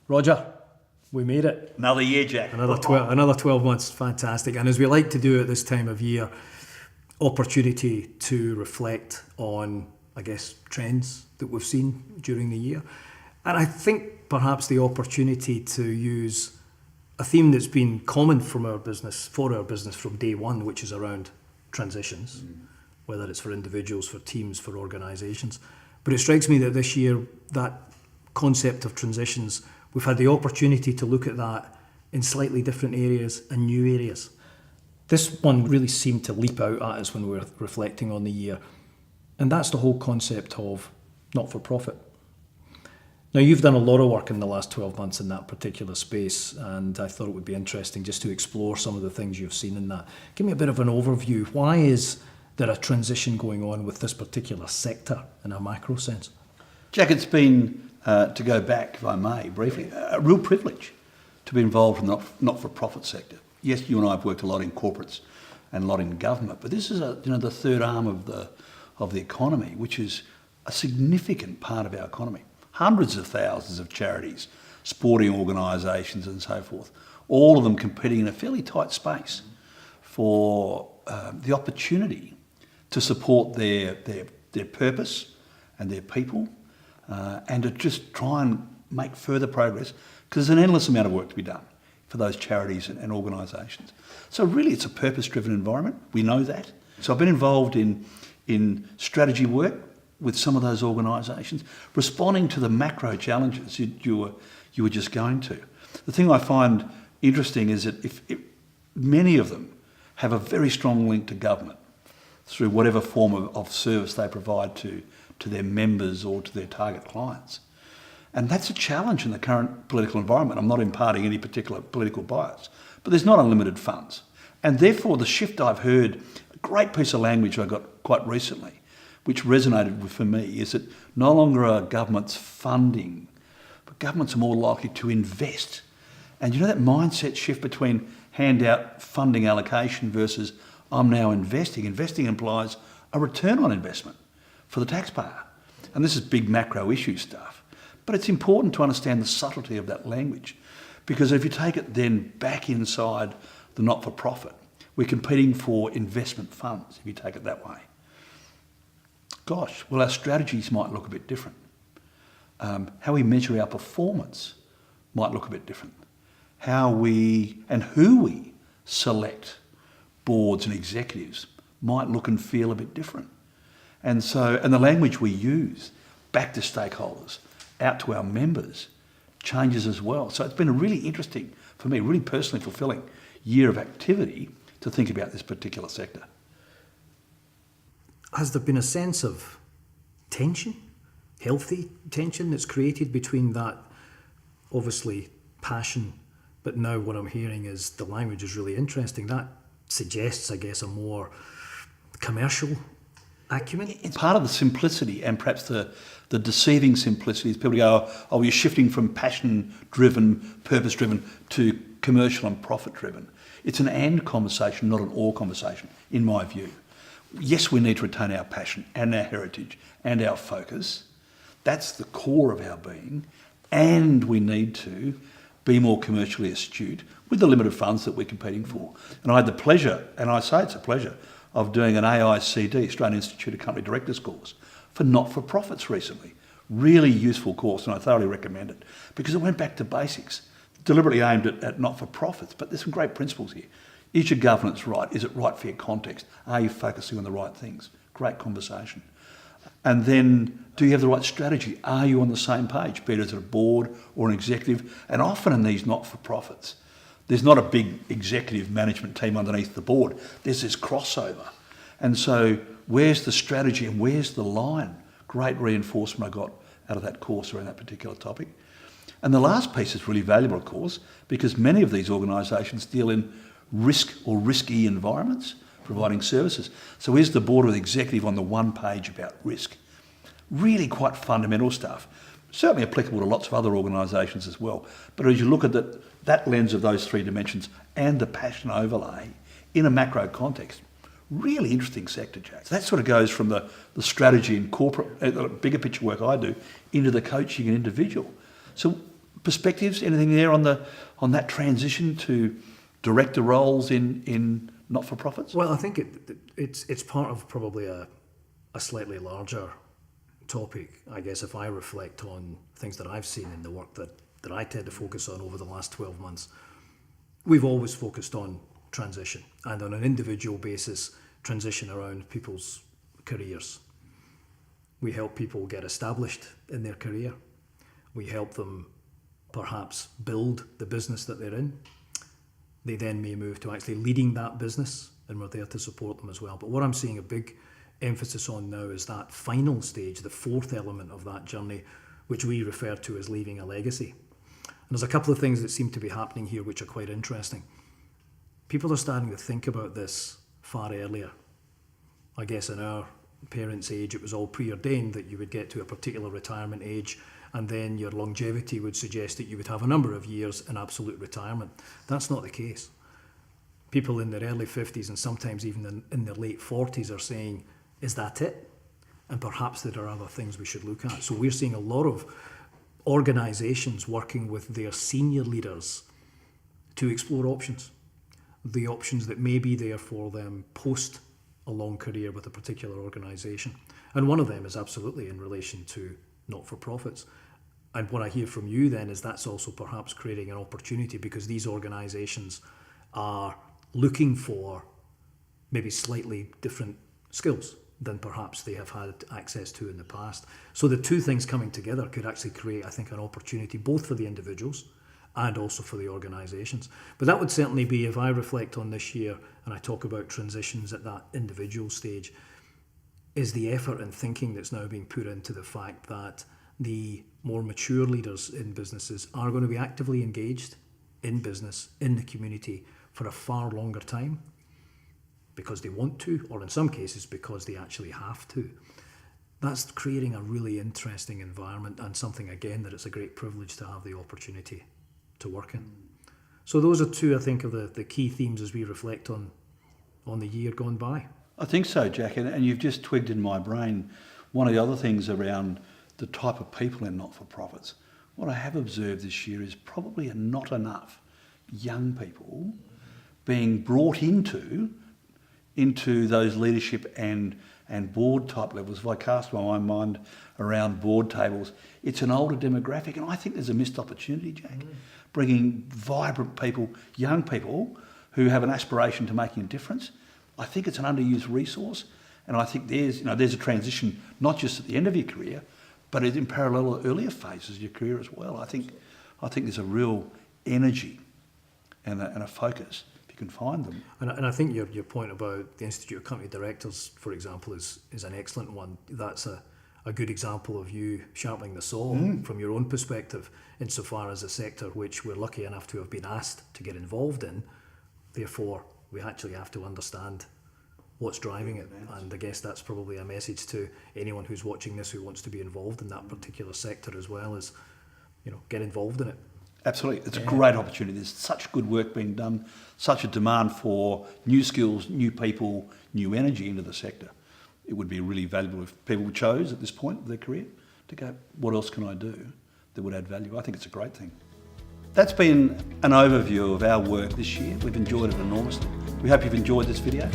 Roger, we made it. Another year, Jack. Another 12 months. Fantastic. And as we like to do at this time of year, opportunity to reflect on, I guess, trends that we've seen during the year. And I think perhaps the opportunity to use a theme that's been common for our business from day one, which is around transitions, whether it's for individuals, for teams, for organisations. But it strikes me that this year, that concept of transitions, we've had the opportunity to look at that in slightly different areas and new areas. This one really seemed to leap out at us when we were reflecting on the year. And that's the whole concept of not-for-profit. Now, you've done a lot of work in the last 12 months in that particular space, and I thought it would be interesting just to explore some of the things you've seen in that. Give me a bit of an overview. Why is there a transition going on with this particular sector in a macro sense? Jack, it's been, to go back, if I may, briefly, a real privilege to be involved in the not-for-profit sector. Yes, you and I have worked a lot in corporates and a lot in government, but this is the third arm of the economy, which is a significant part of our economy. Hundreds of thousands of charities, sporting organisations and so forth, all of them competing in a fairly tight space for the opportunity to support their purpose and their people and to just try and make further progress, because there's an endless amount of work to be done for those charities and organisations. So really it's a purpose-driven environment, we know that. So I've been involved in strategy work with some of those organisations, responding to the macro challenges you were just going to. The thing I find interesting is that if many of them have a very strong link to government through whatever form of service they provide to their members or to their target clients. And that's a challenge in the current political environment. I'm not imparting any particular political bias, but there's not unlimited funds. And therefore the shift I've heard, a great piece of language I got quite recently, which resonated for me, is that no longer are governments funding, but governments are more likely to invest. And you know that mindset shift between handout funding allocation versus I'm now investing. Investing implies a return on investment for the taxpayer. And this is big macro issue stuff. But it's important to understand the subtlety of that language, because if you take it then back inside the not-for-profit, we're competing for investment funds, if you take it that way. Gosh, well, our strategies might look a bit different. How we measure our performance might look a bit different. How we and who we select boards and executives might look and feel a bit different. And the language we use back to stakeholders, out to our members, changes as well. So it's been a really interesting, for me, really personally fulfilling year of activity to think about this particular sector. Has there been a sense of tension, healthy tension that's created between that, obviously, passion, but now what I'm hearing is the language is really interesting. That suggests, I guess, a more commercial acumen? It's part of the simplicity and perhaps the deceiving simplicity. People go, oh, you're shifting from passion-driven, purpose-driven to commercial and profit-driven. It's an and conversation, not an or conversation, in my view. Yes, we need to retain our passion and our heritage and our focus. That's the core of our being. And we need to be more commercially astute with the limited funds that we're competing for. And I had the pleasure, and I say it's a pleasure, of doing an AICD, Australian Institute of Company Directors course, for not-for-profits recently. Really useful course, and I thoroughly recommend it, because it went back to basics, deliberately aimed at not-for-profits, but there's some great principles here. Is your governance right? Is it right for your context? Are you focusing on the right things? Great conversation. And then, do you have the right strategy? Are you on the same page, be it as a board or an executive? And often in these not-for-profits, there's not a big executive management team underneath the board. There's this crossover. And so where's the strategy and where's the line? Great reinforcement I got out of that course around that particular topic. And the last piece is really valuable, of course, because many of these organisations deal in risk or risky environments, providing services. So is the board or the executive on the one page about risk? Really quite fundamental stuff. Certainly applicable to lots of other organisations as well. But as you look at that lens of those three dimensions and the passion overlay in a macro context, really interesting sector, Jack. So that sort of goes from the strategy and corporate, bigger picture work I do, into the coaching and individual. So perspectives? Anything there on that transition to director roles in not-for-profits? Well, I think it's part of probably a slightly larger topic. I guess if I reflect on things that I've seen in the work that I tend to focus on over the last 12 months, we've always focused on transition, and on an individual basis, transition around people's careers. We help people get established in their career. We help them perhaps build the business that they're in. They then may move to actually leading that business, and we're there to support them as well. But what I'm seeing a big emphasis on now is that final stage, the fourth element of that journey, which we refer to as leaving a legacy. And there's a couple of things that seem to be happening here which are quite interesting. People are starting to think about this far earlier. I guess in our parents' age, it was all preordained that you would get to a particular retirement age, and then your longevity would suggest that you would have a number of years in absolute retirement. That's not the case. People in their early 50s and sometimes even in their late 40s are saying, is that it? And perhaps there are other things we should look at. So we're seeing a lot of organisations working with their senior leaders to explore options. The options that may be there for them post a long career with a particular organisation. And one of them is absolutely in relation to not-for-profits. And what I hear from you then is that's also perhaps creating an opportunity, because these organisations are looking for maybe slightly different skills than perhaps they have had access to in the past. So the two things coming together could actually create, I think, an opportunity both for the individuals and also for the organisations. But that would certainly be, if I reflect on this year and I talk about transitions at that individual stage, is the effort and thinking that's now being put into the fact that the more mature leaders in businesses are going to be actively engaged in business, in the community, for a far longer time, because they want to, or in some cases because they actually have to. That's creating a really interesting environment, and something, again, that it's a great privilege to have the opportunity to work in. So those are two, I think, of the key themes as we reflect on the year gone by. I think so, Jack, and you've just twigged in my brain one of the other things around the type of people in not-for-profits. What I have observed this year is probably not enough young people being brought into those leadership and board type levels. If I cast my mind around board tables, it's an older demographic, and I think there's a missed opportunity, Jack. Bringing vibrant people, young people who have an aspiration to making a difference. I think it's an underused resource, and I think there's a transition not just at the end of your career, but in parallel earlier phases of your career as well. I think there's a real energy and a focus if you can find them. And I think your point about the Institute of Company Directors, for example, is an excellent one. That's a good example of you sharpening the saw from your own perspective, insofar as a sector which we're lucky enough to have been asked to get involved in. Therefore, we actually have to understand what's driving it. And I guess that's probably a message to anyone who's watching this who wants to be involved in that particular sector as well, as, get involved in it. Absolutely. It's a great opportunity. There's such good work being done, such a demand for new skills, new people, new energy into the sector. It would be really valuable if people chose at this point of their career to go, what else can I do that would add value? I think it's a great thing. That's been an overview of our work this year. We've enjoyed it enormously. We hope you've enjoyed this video.